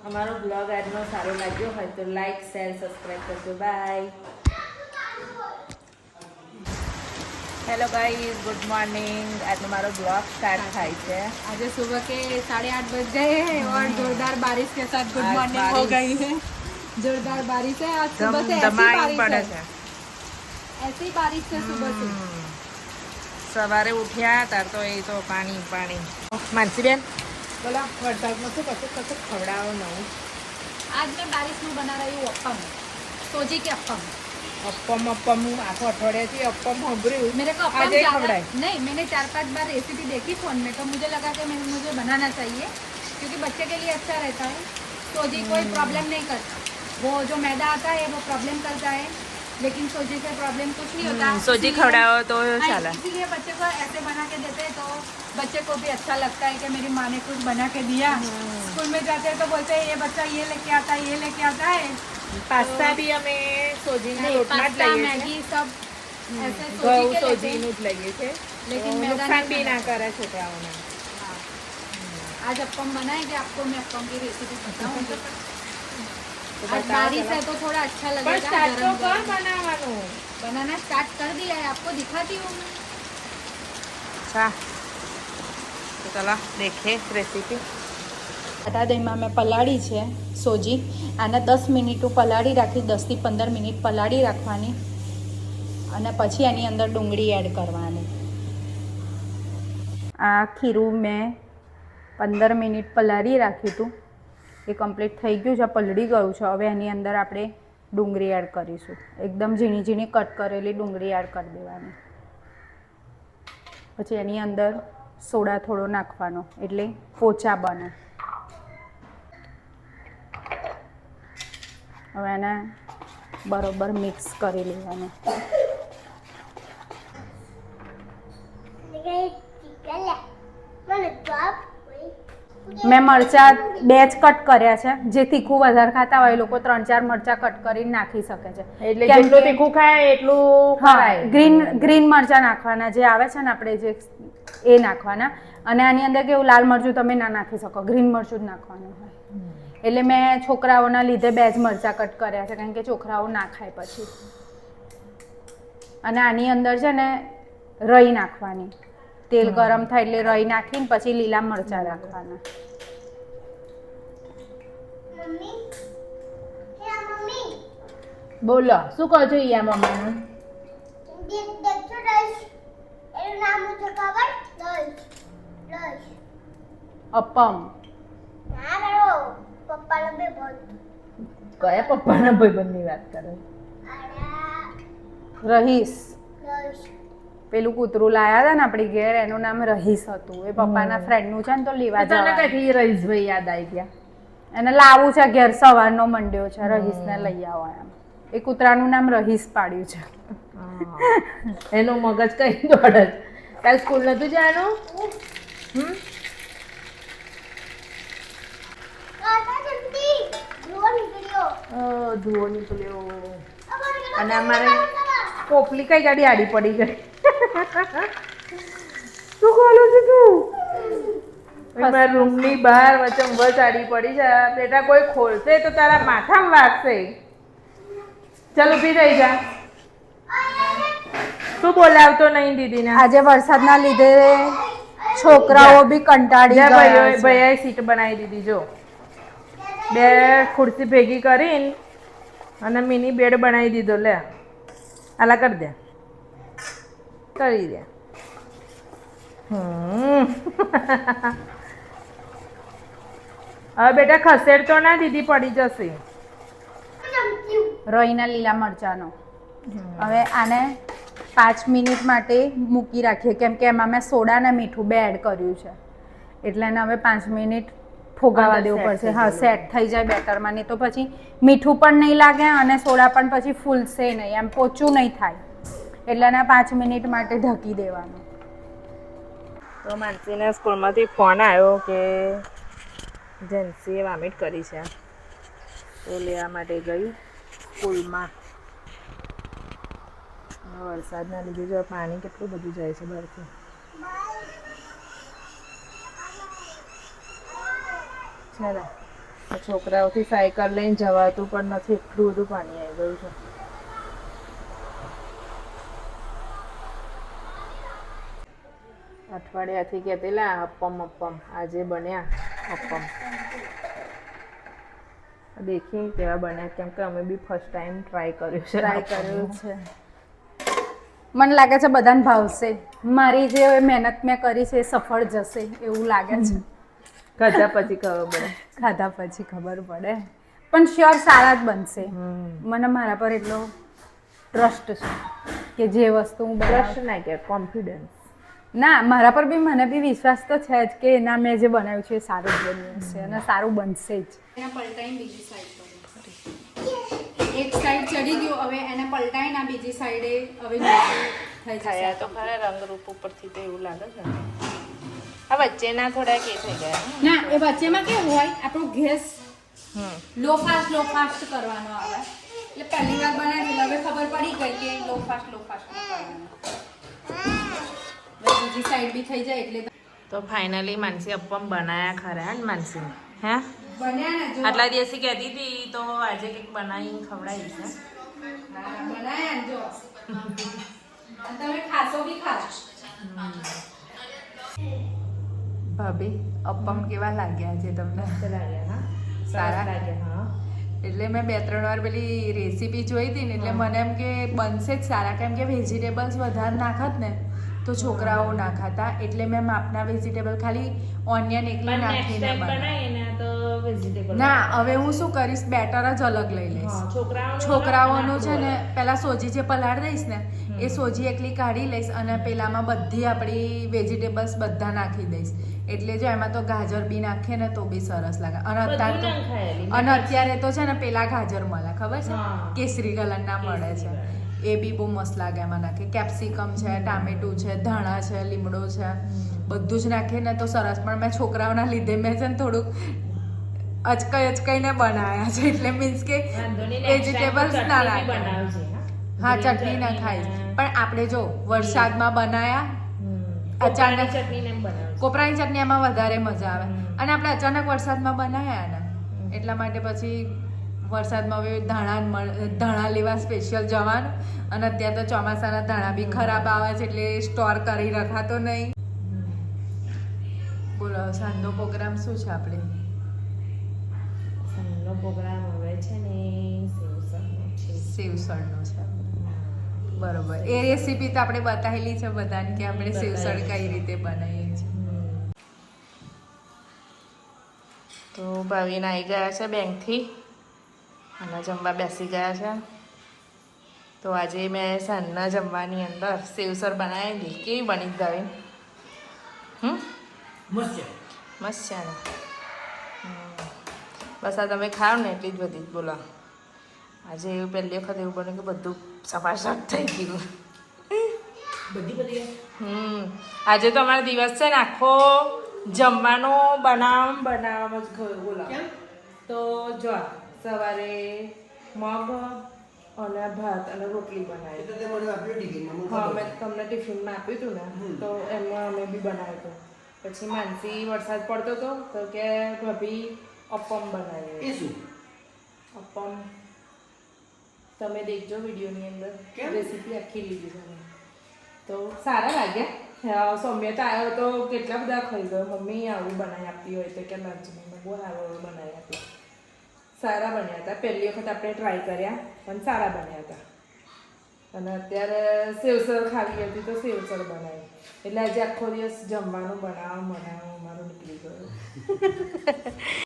અમારો બ્લોગ આજનો સારો લાગ્યો હોય તો લાઈક શેર સબસ્ક્રાઈબ કરજો bye. Hello guys good morning. आज हमारा ब्लॉग स्टार्ट થાય છે. आज सुबह के 8:30 बज गए हैं और जोरदार बारिश के साथ गुड मॉर्निंग हो गई है. जोरदार बारिश है आज सुबह से. ऐसी बारिश है सुबह से. સવારે ઉઠ્યા તાર તો એ તો પાણી પાણી. માનસીબેન बोला वरसादમાં શું કશું ખવડાવો નવું. आज मैं बारिश में बना रही हूँ अप्पम. सोजी के अप्पम. અપ્પમ આખો અઠવાડિયાથી અપ્પમ સાંભળ્યું. मेरे को अप्पम आज एक खवड़ाए. नहीं, मैंने 4-5 बार रेसिपी देखी फोन में तो मुझे लगा कि मुझे बनाना चाहिए क्योंकि बच्चे के लिए अच्छा रहता है. सोजी कोई प्रॉब्लम नहीं करता. वो जो मैदा आता है वो प्रॉब्लम करता है लेकिन सोजी से प्रॉब्लम कुछ नहीं होता. સોજી ખવડાવો તો ચાલે. इसीलिए बच्चे को ऐसे बना के देते हैं तो बच्चे को भी अच्छा लगता है कि मेरी माँ ने कुछ बना के दिया. स्कूल में जाते हैं तो बोलते हैं ये बच्चा ये लेके आता है, ये लेके आता है. પાસ્તા બી અમે સોજીના લોટમાં જ લઈએ मैगी છીએ. सब ऐसे ઘઉં सोजी के लेते हैं. સોજીનું જ લઈએ છીએ. लेकिन તો मैदा નુકસાન नहीं બી ના बनाते. કરે છોકરાઓને. आज अप्पम बनाएंगे. आपको मैं अप्पम की रेसिपी बताऊँ. તો आज બતાવો बारिश જરા. है तो थोड़ा अच्छा પણ लगेगा. સ્ટાર્ટ તો गरम કર गरम. બનાવવાનું. बनाना स्टार्ट कर दिया है. आपको दिखाती हूँ मैं. अच्छा तो चलो देखे रेसिपी. બટા દહીંમાં મેં પલાળી છે સોજી. આને 10 મિનિટ પલાળી રાખી. 10 થી 15 મિનિટ પલાળી રાખવાની અને પછી આની અંદર ડુંગળી એડ કરવાની. આ ખીરું મેં 15 મિનિટ પલાળી રાખ્યું હતું. એ કમ્પ્લીટ થઈ ગયું છે, પલળી ગયું છે. હવે એની અંદર આપણે ડુંગળી એડ કરીશું. એકદમ ઝીણી ઝીણી કટ કરેલી ડુંગળી એડ કરી દેવાની. પછી એની અંદર સોડા થોડો નાખવાનો એટલે પોચા બને. હવે એને બરોબર મિક્સ કરી લેવાનું. મેં મરચાં 2 જ કટ કર્યા છે. જે તીખું વધારે ખાતા હોય એ લોકો 3-4 મરચાં કટ કરીને નાખી શકે છે. એટલે કેમ જેટલું કે- તીખું ખાય એટલું હા, ખવાય. ગ્રીન મરચાં નાખવાના જે આવે છે ને આપણે જે એ નાખવાના. અને આની અંદર કેવું લાલ મરચું તમે ના નાખી શકો, ગ્રીન મરચું જ નાખવાનું હોય. એટલે મેં છોકરાઓના લીધે 2 જ મરચાં કટ કર્યા છે કારણ કે છોકરાઓ ના ખાય પછી. અને આની અંદર છે ને રઈ નાખવાની. તેલ ગરમ થાય એટલે રઈ નાખીને પછી લીલા મરચાં નાખવાના. બોલો શું કહો છો ઈયા મમ્મીનું? અપ્પમ. કયા પપ્પાના ભાઈબંધની વાત કરે? રહીશ. પેલું કૂતરું લાયા હતા ને આપણી ઘેર, એનું નામ રહીશ હતું. એ પપ્પાના ફ્રેન્ડનું છે ને તો લેવા તને જવા. કઈથી રહીશભાઈ યાદ આવી ગયા? એને લાવવું છે ઘેર. સવારનો મંડ્યો છે. રહીશને લઈ આવો એમ. એ કૂતરાનું નામ રહીશ પાડ્યું છે. એનું મગજ કઈ દોડે. કાલ સ્કૂલ નતું જવાનું? ધુઓ નીકળ્યો. અને અમારે પોપલી કઈ ગાડી આડી પડી ગઈ. શું બોલું છું તું? મારા રૂમની બહાર વચ્ચે બસ આડી પડી છે. બેટા કોઈ ખોલશે તો તારા માથામાં વાગશે. ચાલ ઊભી થઈ જા. શું બોલાવતો નહીં દીદીને? આજે વરસાદના લીધે છોકરાઓ બી કંટાળી ગયા છે. ભાઈએ સીટ બનાવી દીધી જો. 2 ખુરશી ભેગી કરીને અને મિની બેડ બનાવી દીધો. લે આલા કરી દે, કરી દે. હવે બેટા ખસેડતો ના, દીદી પડી જશે. રઈના લીલા મરચાંનો. હવે આને 5 મિનિટ માટે મૂકી રાખીએ કેમ કે એમાં મેં સોડા અને મીઠું 2 એડ કર્યું છે. એટલે એને હવે 5 મિનિટ ફોગાવા દેવું પડશે. હા, સેટ થઈ જાય બેટરમાં. નહીં તો પછી મીઠું પણ નહીં લાગે અને સોડા પણ પછી ફૂલશે નહીં, એમ પોચું નહીં થાય. એટલે એને 5 મિનિટ માટે ઢકી દેવાનું. તો માનસીને સ્કૂલમાંથી ફોન આવ્યો કે જેન્સીએ વોમિટ કરી છે તો લેવા માટે ગઈ સ્કૂલમાં. વરસાદના લીધે જો પાણી કેટલું બધું જાય છે બહારથી. ચાલો છોકરાઓથી સાયકલ લઈને જવાતું પણ નથી, એટલું બધું પાણી આવી ગયું છે. અઠવાડિયાથી કહેતેલા અપ્પમ આજે બન્યા અપ્પમ. દેખીએ કેવા બન્યા, કેમ કે અમે બી ફર્સ્ટ ટાઈમ ટ્રાય કર્યું છે. મને લાગે છે બધાને ભાવશે. મારી જે મહેનત મેં કરી છે એ સફળ જશે એવું લાગે છે. ખાધા પછી ખબર પડે. ખાધા પછી ખબર પડે, પણ શ્યોર સારા જ બનશે. મને મારા પર એટલો ટ્રસ્ટ છે કે જે વસ્તુ હું ટ્રસ્ટ ના કે કોન્ફિડન્સ. ના, મારા પર બી મને બી વિશ્વાસ તો છે જ કે ના, મેં જે બનાવ્યું છે એ સારું જ બન્યું છે અને સારું બનશે જ. એને પલટાઈને બીજી સાઈડ પર એક સાઈડ ચડી ગયો, હવે એને પલટાઈને આ બીજી સાઈડે હવે થઈ થયા તો ખરા રંગરૂપ ઉપરથી તો એવું લાગે છે. આ વચ્ચેના થોડા કે થઈ ગયા. ના, એ વચ્ચેમાં કેવું હોય, આપણો ગેસ લો ફાસ્ટ કરવાનો આવે. એટલે પહેલી વાર બનાવી હવે ખબર પડી ગઈ કે લો ફાસ્ટ કરવાનો. બીજી સાઈડ બી થઈ જાય એટલે તો ફાઇનલી માનસી અપ્પમ બનાયા ખરા ને માનસી? હે બન્યા ને? જો આટલા દિવસથી કહેતી હતી તો આજે કંઈક બનાવીને ખવડાવી છે. બનાયા ને જો. તમે ખાશો બી ખાસ. ભાભી, અપ્પમ કેવા લાગ્યા છે તમને? લાગ્યા? સારા લાગ્યા. હા, એટલે મેં 2-3 વાર પેલી રેસીપી જોઈ હતી ને એટલે મને એમ કે બનશે જ સારા, કેમ કે વેજીટેબલ્સ વધારે નાખત ને તો છોકરાઓ ના ખાતા, એટલે મેં માપના વેજીટેબલ ખાલી ઓનિયન એકલી નાખીને બનાવી. ના, હવે હું શું કરીશ, બેટર જ અલગ લઈ લઈશ. છોકરાઓનું છે ને પેલા સોજી જે પલાળ દઈશ ને એ સોજી એકલી કાઢી લઈશ અને પેલામાં બધી આપણી વેજીટેબલ્સ બધા નાખી દઈશ. એટલે જો એમાં તો ગાજર બી નાખીએ ને તો બી સરસ લાગે. અને અત્યારે તો છે ને પેલા ગાજર મળે, ખબર છે? કેસરી કલરના મળે છે, એ બી બહુ મસ્ત લાગે. એમાં નાખે કેપ્સિકમ છે, ટામેટું છે, ધાણા છે, લીમડો છે, બધું જ નાખીએ ને તો સરસ. પણ મેં છોકરાઓના લીધે મેં છે ને થોડુંક અચકાઈને બનાવ્યા છે, એટલે મીન્સ કે વેજીટેબલ્સ ના નાખે. હા, ચટણી ના ખાઈશ, પણ આપણે જો વરસાદમાં બનાયા અચાનક કોપરાની ચટણી એમાં વધારે મજા આવે. અને આપણે અચાનક વરસાદમાં બનાવ્યા ને એટલા માટે પછી વરસાદમાં હવે ધાણા લેવા સ્પેશિયલ જવાનું. અને અત્યારે તો ચોમાસાના ધાણા બી ખરાબ આવે છે એટલે સ્ટોર કરી રખાતો નહીં. બોલો, સાંજનો પ્રોગ્રામ શું છે આપણે? સાંજનો પ્રોગ્રામ હવે છે ને સેવસળનો છે. બરોબર, એ રેસીપી તો આપણે બતાવેલી છે બધાને કે આપણે સેવસળ કઈ રીતે બનાવીએ છીએ. તો ભાવિન આવી ગયા છે બેંકથી અને જમવા બેસી ગયા છે. તો આજે મેં સાંજના જમવાની અંદર સેવસર બનાવી હતી. કેવી બની ભાવિન? મસ્ત છે ને? બસ આ તમે ખાઓ ને એટલી જ બધી જ બોલો. આજે એવું પહેલી વખત એવું બન્યું કે બધું સફાસફ થઈ ગયું. આજે તો અમારો દિવસ છે ને આખો જમવાનો બનાવવામાં જ ગયો. બોલો. તો જો સવારે મગ અને ભાત અને રોટલી બનાવી. હા, મેં તમને ટિફિનમાં આપ્યું હતું ને તો એમાં અમે બી બનાવ્યું હતું. પછી માનસી વરસાદ પડતો હતો તો કે ભાભી અપ્પમ બનાવીએ. અપ્પમ તમે દેખજો વિડીયોની અંદર, રેસીપી આખી લીધી છે. તો સારા લાગ્યા. સૌમ્ય તો આવ્યો તો કેટલા બધા ખાઈ ગયો. મમ્મી આવું બનાવી આપતી હોય તો કે લંચમાં બહુ સારું બનાવી આપી. સારા બન્યા હતા. પહેલી વખત આપણે ટ્રાય કર્યા પણ સારા બન્યા હતા. અને અત્યારે સેવસળ ખાવી હતી તો સેવસળ બનાવી. એટલે આજે આખો દિવસ જમવાનું બનાવવા અમારો નીકળી ગયો.